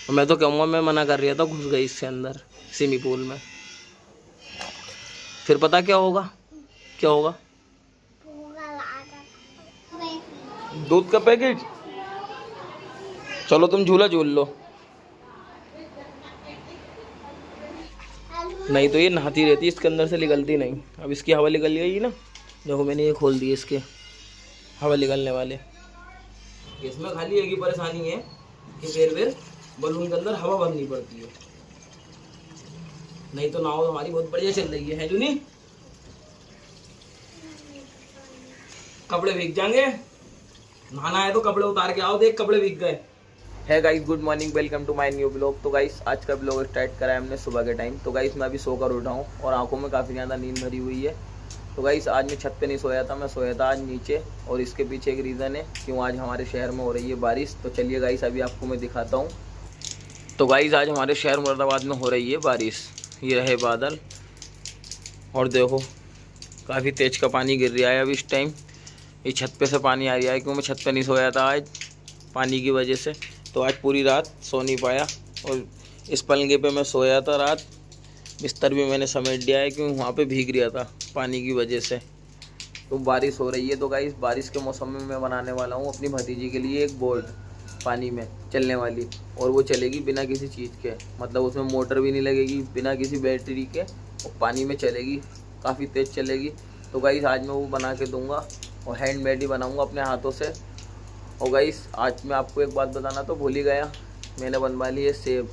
मैं तो कहूँगा, मैं मना कर रहा था, घुस गई इससे अंदर स्विमिंग पूल में। फिर पता क्या होगा? क्या होगा? दूध का पैकेट। चलो तुम झूला झूल लो। नहीं तो ये नहाती रहती, इसके अंदर से निकलती नहीं। अब इसकी हवा निकल गई ना, देखो मैंने ये खोल दी इसके हवा निकलने वाले। इसमें खाली एक ही परेशानी है कि फिर बलून के अंदर हवा भरनी पड़ती है, नहीं तो नाव हमारी बहुत बढ़िया चल रही है जूनी। कपड़े भीग जाएंगे, नहाना है तो कपड़े उतार के आओ, देख कपड़े भीग गए। Hi guys, good morning, welcome to my new blog. तो गाइस आज का ब्लॉग स्टार्ट करा है हमने सुबह के टाइम। तो गाइस मैं अभी सोकर उठा हूँ और आंखों में काफ़ी ज़्यादा नींद भरी हुई है। तो गाइस आज मैं छत पे नहीं सोया था, मैं सोया था आज नीचे, और इसके पीछे एक रीज़न है क्यों आज हमारे शहर में हो रही है बारिश। तो चलिए गाइस अभी आपको मैं दिखाता हूँ। तो गाइस आज हमारे शहर मुरादाबाद में हो रही है बारिश। ये रहे बादल और देखो काफ़ी तेज का पानी गिर रहा है अभी इस टाइम। ये छत पे से पानी आ रहा है क्यों मैं छत पे नहीं सोया था आज पानी की वजह से। तो आज पूरी रात सो नहीं पाया और इस पलंगे पे मैं सोया था रात। बिस्तर भी मैंने समेट दिया है क्यों वहाँ पे भीग रहा था पानी की वजह से। तो बारिश हो रही है, तो गाइस बारिश के मौसम में मैं बनाने वाला हूँ अपनी भतीजी के लिए एक बोट पानी में चलने वाली, और वो चलेगी बिना किसी चीज़ के, मतलब उसमें मोटर भी नहीं लगेगी, बिना किसी बैटरी के, और पानी में चलेगी, काफ़ी तेज़ चलेगी। तो गाइस आज मैं वो बना के दूँगा और हैंडमेड ही बनाऊँगा अपने हाथों से। और गाइस आज मैं आपको एक बात बताना तो भूल ही गया, मैंने बनवा ली है सेब,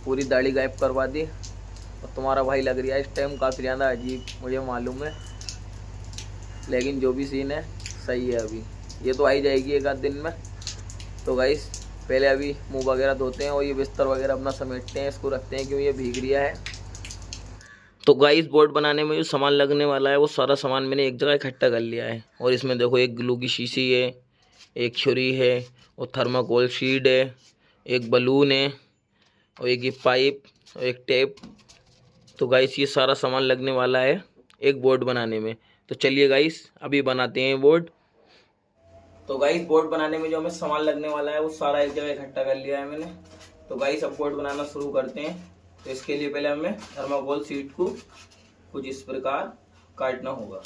पूरी दाढ़ी गायब करवा दी। और तुम्हारा भाई लग रहा है इस टाइम काफ़ी ज़्यादा अजीब, मुझे मालूम है, लेकिन जो भी सीन है सही है। अभी ये तो आ ही जाएगी एक आध दिन में। तो गाइस पहले अभी मुंह वगैरह धोते हैं और ये बिस्तर वगैरह अपना समेटते हैं, इसको रखते हैं क्यों ये भीग रहा है। तो गाइस बोर्ड बनाने में जो सामान लगने वाला है वो सारा सामान मैंने एक जगह इकट्ठा कर लिया है। और इसमें देखो एक ग्लू की शीशी है, एक छुरी है, और थर्माकोल शीट है, एक बलून है, और एक ये पाइप और एक टेप। तो गाइस ये सारा सामान लगने वाला है एक बोर्ड बनाने में। तो चलिए गाइस अभी बनाते हैं बोर्ड। तो गाइस बोर्ड बनाने में जो हमें सामान लगने वाला है वो सारा एक जगह इकट्ठा कर लिया है मैंने। तो गाइस अब बोर्ड बनाना शुरू करते हैं। तो इसके लिए पहले हमें थर्माकोल शीट को कुछ इस प्रकार काटना होगा।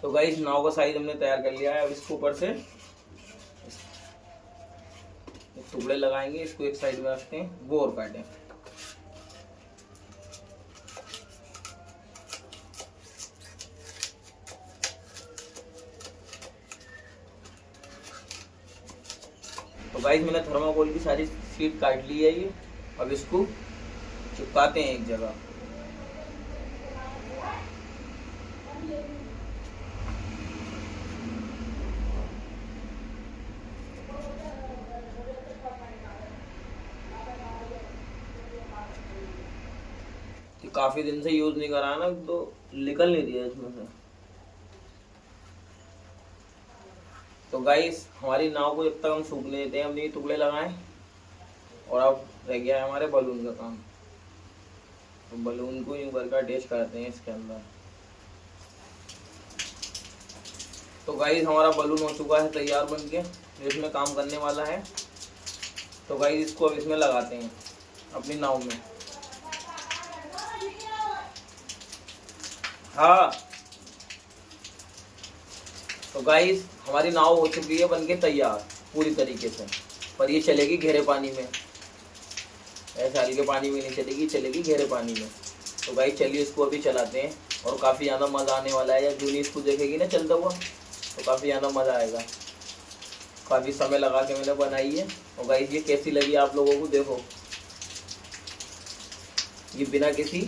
तो गाइस नाव का साइज हमने तैयार कर लिया है। अब इसके ऊपर से टुकड़े लगाएंगे, इसको एक साइड में रखते हैं, वो और काटें। तो गाइस मैंने थर्माकोल की सारी शीट काट ली है ये। अब इसको चिपकाते हैं एक जगह। कि काफी दिन से यूज नहीं करा ना, तो निकल नहीं दिया इसमें से। तो गाइस हमारी नाव को जब तक हम सूखने देते हैं, हमने ये टुकड़े लगाए, और अब रह गया है हमारे बलून का काम। तो बलून को यूं करके अटैच करते हैं इसके अंदर। तो गाइस हमारा बलून हो चुका है तैयार बन के, इसमें काम करने वाला है। तो गाइस इसको अब इसमें लगाते हैं अपनी नाव में। हाँ तो गाइस हमारी नाव हो चुकी है बनके तैयार पूरी तरीके से, पर ये चलेगी गहरे पानी में, ऐसे हल्के पानी में नहीं चलेगी, चलेगी गहरे पानी में। तो गाइस चलिए इसको अभी चलाते हैं, और काफ़ी ज़्यादा मज़ा आने वाला है। जब जूनी इसको देखेगी ना चलता हुआ तो काफ़ी ज़्यादा मज़ा आएगा। काफ़ी समय लगा के मैंने बनाई है। और गाइस ये कैसी लगी आप लोगों को, देखो ये बिना किसी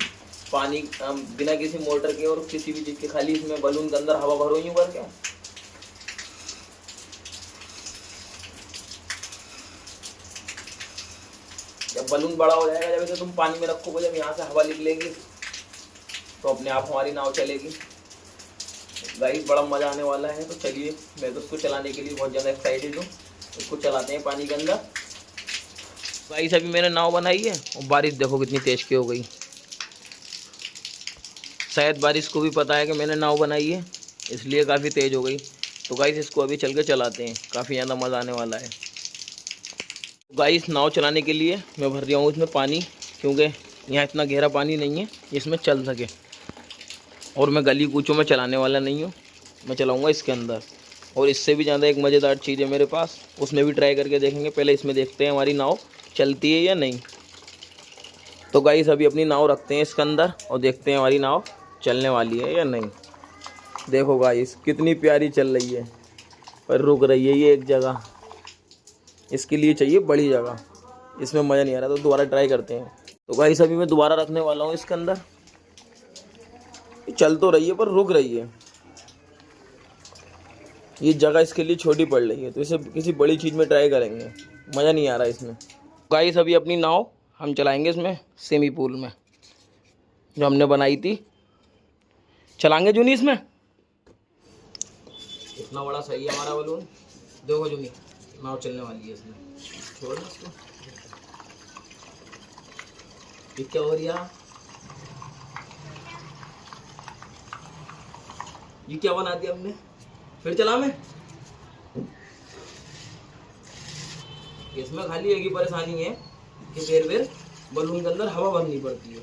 पानी, बिना किसी मोटर के और किसी भी चीज़ के, खाली इसमें बलून के अंदर हवा भरो यूँ करके। जब बलून बड़ा हो जाएगा, जब इसे तुम पानी में रखोगे, जब यहाँ से हवा निकलेगी तो अपने आप हमारी नाव चलेगी। गाइस बड़ा मज़ा आने वाला है। तो चलिए मैं तो उसको चलाने के लिए बहुत ज़्यादा एक्साइटेड हूँ। इसको चलाते हैं पानी के अंदर। गाइस अभी मैंने नाव बनाई है और बारिश देखो कितनी तेज की हो गई। शायद बारिश को भी पता है कि मैंने नाव बनाई है, इसलिए काफ़ी तेज़ हो गई। तो गाइस इसको अभी चल के चलाते हैं, काफ़ी ज़्यादा मज़ा आने वाला है। गाइस नाव चलाने के लिए मैं भर दिया हूँ इसमें पानी, क्योंकि यहाँ इतना गहरा पानी नहीं है इसमें चल सके। और मैं गली कूचों में चलाने वाला नहीं हूँ, मैं चलाऊँगा इसके अंदर। और इससे भी ज़्यादा एक मज़ेदार चीज़ है मेरे पास, उसमें भी ट्राई करके देखेंगे। पहले इसमें देखते हैं हमारी नाव चलती है या नहीं। तो गाइस अभी अपनी नाव रखते हैं इसके अंदर और देखते हैं हमारी नाव चलने वाली है या नहीं। देखो गाइस कितनी प्यारी चल रही है, पर रुक रही है ये एक जगह। इसके लिए चाहिए बड़ी जगह, इसमें मज़ा नहीं आ रहा, तो दोबारा ट्राई करते हैं। तो गाइस अभी मैं दोबारा रखने वाला हूँ इसके अंदर। चल तो रही है पर रुक रही है, ये जगह इसके लिए छोटी पड़ रही है, तो इसे किसी बड़ी चीज़ में ट्राई करेंगे। मज़ा नहीं आ रहा इसमें। गाइस अभी अपनी नाव हम चलाएंगे इसमें स्विमिंग पूल में जो हमने बनाई थी, चलाएंगे जूनी इसमें। इतना बड़ा सही है हमारा बलून। देखो जूनी नाव चलने वाली है इसमें, छोड़ इसको। ये क्या हो रहा, ये क्या बना दिया हमने, फिर चला मैं। इसमें खाली एक ही परेशानी है कि बेर बेर बलून के अंदर हवा भरनी पड़ती है,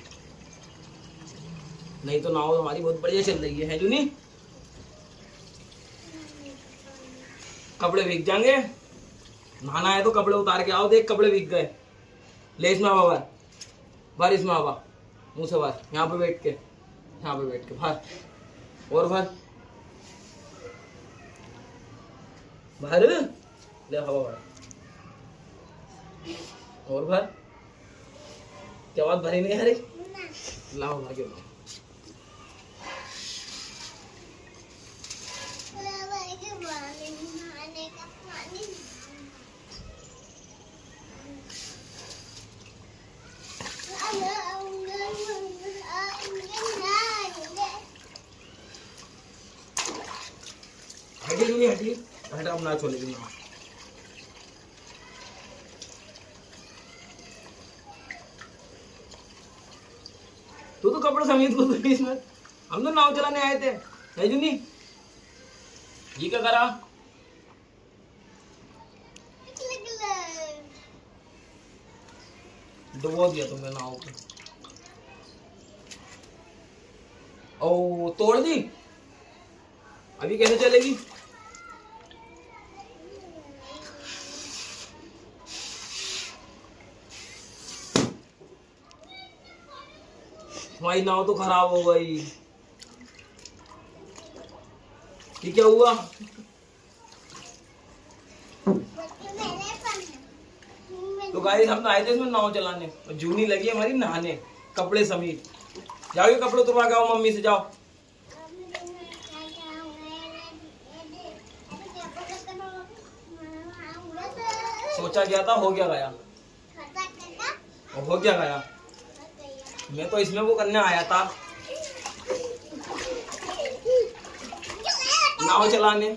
नहीं तो नाव हमारी बहुत बढ़िया चल रही है जूनी। कपड़े भीग जाएंगे, नहाना है तो कपड़े उतार के आओ। देख कपड़े भीग गए, ले इसमें हवा भर, भर इसमें हवा, मुंह से भर, यहाँ पे बैठ के, यहाँ पे बैठ के भर, और भर भर, ले हवा भर, और भर। क्या बात भरी नहीं हरे, लाओ भर के लाओ। हटी नहीं हटी, हटा अब ना छोड़ेगी ना। तू तो कपड़े समेत को तो इसमें, हम तो नाव चलाने आए थे, है जूनी। ये क्या करा, डुबो दिया तुमने नाव को। ओ तोड़ दी, अभी कैसे चलेगी। हमारी नाव तो खराब हो गई। ये क्या हुआ, तो गाइस हम आए थे इसमें नाव चलाने और जूनी लगी हमारी नहाने कपड़े समेत। जाओगे कपड़े उतरवा के आओ मम्मी से, जाओ। सोचा गया था, हो गया गया, और हो गया गया। मैं तो इसमें वो करने आया था, नाव चलाने।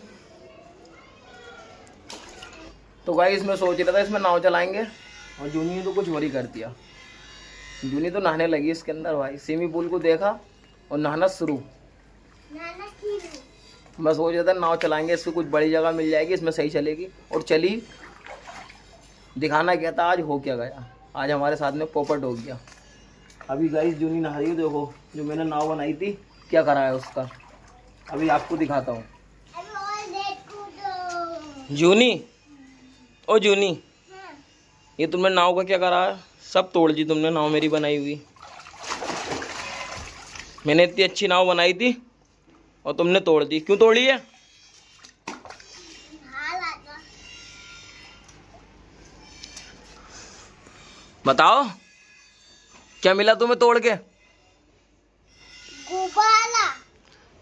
तो गाइस मैं सोच रहा था इसमें नाव चलाएंगे, और जूनी ने तो कुछ और ही कर दिया। जूनी तो नहाने लगी इसके अंदर भाई, स्विमिंग पूल को देखा और नहाना शुरू। मैं सोच रहा था नाव चलाएंगे, इसको कुछ बड़ी जगह मिल जाएगी, इसमें सही चलेगी, और चली। दिखाना क्या था, आज हो क्या गया, आज हमारे साथ में पोपट हो गया। अभी गाइस जूनी नहा रही है, देखो जो मैंने नाव बनाई थी क्या करा है उसका, अभी आपको दिखाता हूँ। जूनी, ओ जूनी, ये तुमने नाव का क्या करा है, सब तोड़ दी तुमने नाव मेरी बनाई हुई। मैंने इतनी अच्छी नाव बनाई थी और तुमने तोड़ दी, क्यों तोड़ी है। बताओ क्या मिला तुम्हें तोड़ के। गुब्बारा,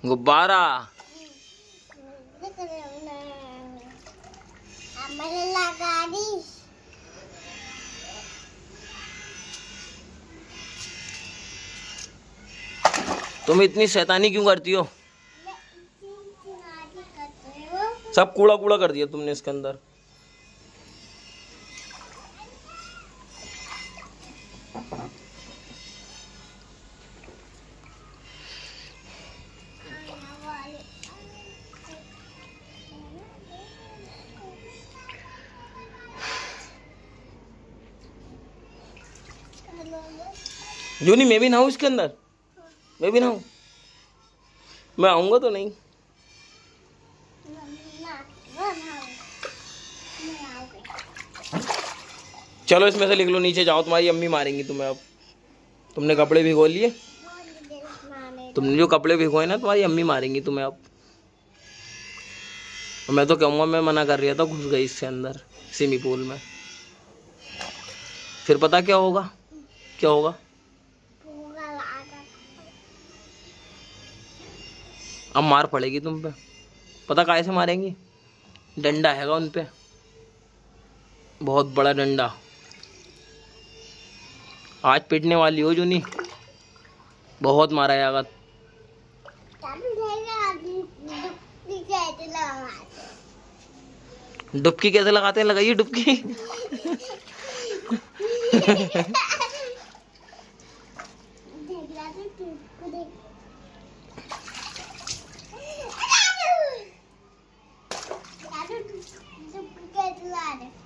गुब्बारा। तुम इतनी शैतानी क्यों करती हो, सब कूड़ा कूड़ा कर दिया तुमने इसके अंदर। जूनी मैं भी नहाऊँ इसके अंदर? मैं भी नहाऊँ? मैं आऊँगा तो नहीं? चलो इसमें से निकलो, नीचे जाओ, तुम्हारी अम्मी मारेंगी तुम्हें। अब तुमने कपड़े भिगो लिए, तुमने जो कपड़े भिगोए ना, तुम्हारी अम्मी मारेंगी तुम्हें अब। मैं तो कहूँगा, मैं मना कर रहा था, घुस गई इसके अंदर स्विमिंग पूल में। फिर पता क्या होगा? क्या होगा? अब मार पड़ेगी तुम पे। पता काहे से मारेंगी? डंडा हैगा उन पे, बहुत बड़ा डंडा। आज पिटने वाली हो जूनी, बहुत मारा जाएगा। डुबकी कैसे लगाते हैं? लगाइए डुबकी।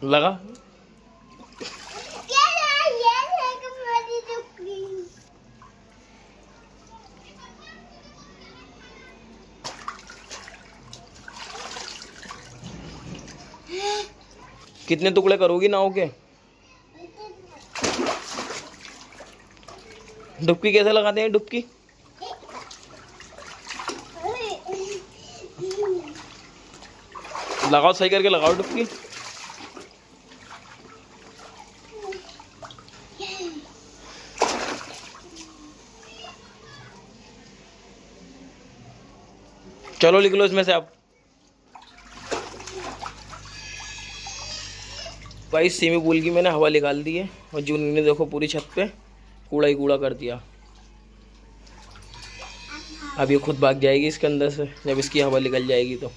लगा। कितने टुकड़े करोगी नाव के? डुबकी कैसे लगाते हैं? डुबकी लगाओ, सही करके लगाओ डुबकी। चलो निकलो इसमें से आप। भाई स्विमिंग पूल की मैंने हवा निकाल दी है, और जूनी ने देखो पूरी छत पे कूड़ा ही कूड़ा कर दिया। अब ये खुद भाग जाएगी इसके अंदर से, जब इसकी हवा निकल जाएगी तो।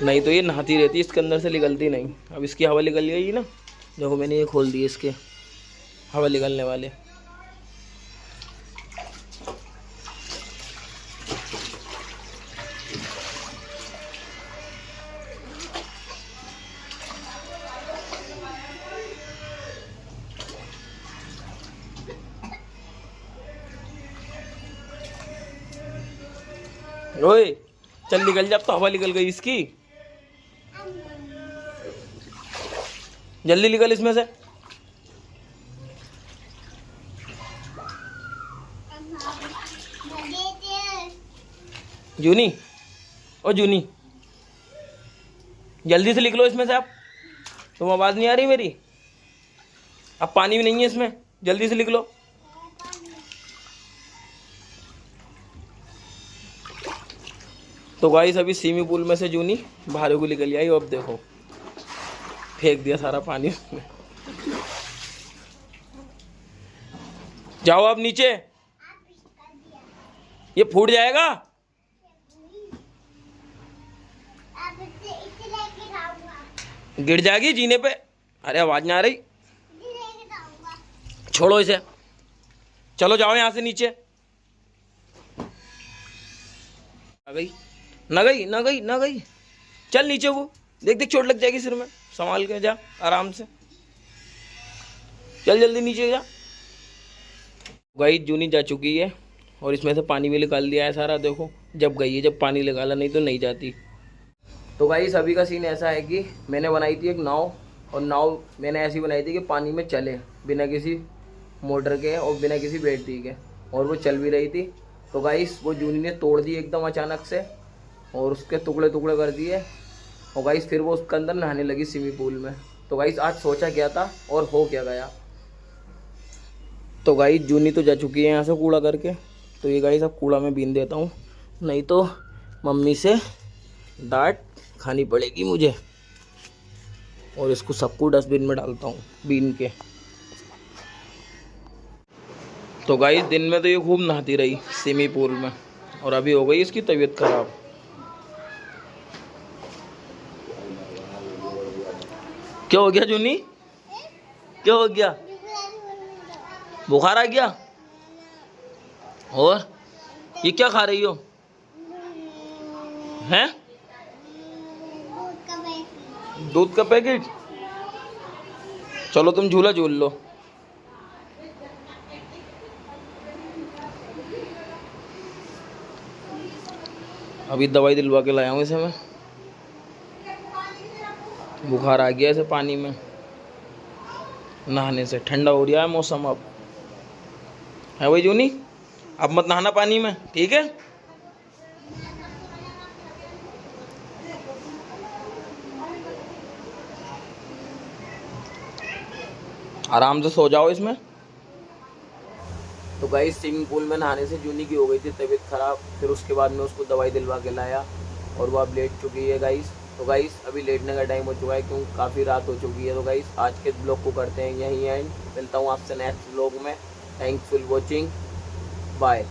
नहीं तो ये नहाती रहती, इसके अंदर से निकलती नहीं। अब इसकी हवा निकल गई ना, देखो मैंने ये खोल दिए इसके हवा निकलने वाले। ओए चल निकल जा, अब तो हवा निकल गई इसकी। जल्दी निकल इसमें से। जूनी, ओ जूनी, जल्दी से निकलो इसमें से आप। तुम आवाज़ नहीं आ रही मेरी? अब पानी भी नहीं है इसमें, जल्दी से निकलो। तो गाइस अभी स्विमिंग पूल में से जूनी बाहर को निकल आई, अब देखो फेंक दिया सारा पानी उसमें। जाओ अब नीचे, ये फूट जाएगा। गिर जाएगी जीने पे। अरे आवाज नहीं आ रही, छोड़ो इसे। चलो जाओ यहाँ से नीचे। आ गई ना गई ना गई ना गई। चल नीचे, वो देख देख चोट लग जाएगी सिर में, संभाल के जा आराम से। चल जल्दी नीचे जा। गाइस जूनी जा चुकी है, और इसमें से पानी भी निकाल दिया है सारा। देखो जब गई है, जब पानी निकाला, नहीं तो नहीं जाती। तो गाइस अभी का सीन ऐसा है कि मैंने बनाई थी एक नाव, और नाव मैंने ऐसी बनाई थी कि पानी में चले बिना किसी मोटर के और बिना किसी बैटरी के, और वो चल भी रही थी। तो गाइस वो जूनी ने तोड़ दी एकदम अचानक से, और उसके टुकड़े टुकड़े कर दिए। और गाइस फिर वो उसके अंदर नहाने लगी स्विमिंग पूल में। तो गाइस आज सोचा क्या था और हो क्या गया। तो गाइस जूनी तो जा चुकी है यहाँ से कूड़ा करके। तो ये गाइस अब कूड़ा में बीन देता हूँ, नहीं तो मम्मी से डांट खानी पड़ेगी मुझे। और इसको सबको डस्टबिन में डालता हूँ बीन के। तो गाइस दिन में तो ये खूब नहाती रही स्विमिंग पूल में, और अभी हो गई इसकी तबीयत खराब। क्या हो गया जूनी? क्या हो गया? बुखार आ गया? और ये क्या खा रही हो? हैं? दूध का पैकेट। चलो तुम झूला झूल लो। अभी दवाई दिलवा के लाया हूँ इसे मैं, बुखार आ गया इसे पानी में नहाने से। ठंडा हो रहा है मौसम अब, है भाई जूनी? अब मत नहाना पानी में, ठीक है? आराम से सो जाओ इसमें। तो गाइस स्विमिंग पूल में नहाने से जूनी की हो गई थी तबीयत ख़राब, फिर उसके बाद में उसको दवाई दिलवा के लाया और वो अब लेट चुकी है गाइस। तो गाइस अभी लेटने का टाइम हो चुका है क्योंकि काफ़ी रात हो चुकी है। तो गाइस आज के ब्लॉग को करते हैं यहीं एंड, मिलता हूँ आपसे नेक्स्ट ब्लॉग में। Thanks for watching, bye.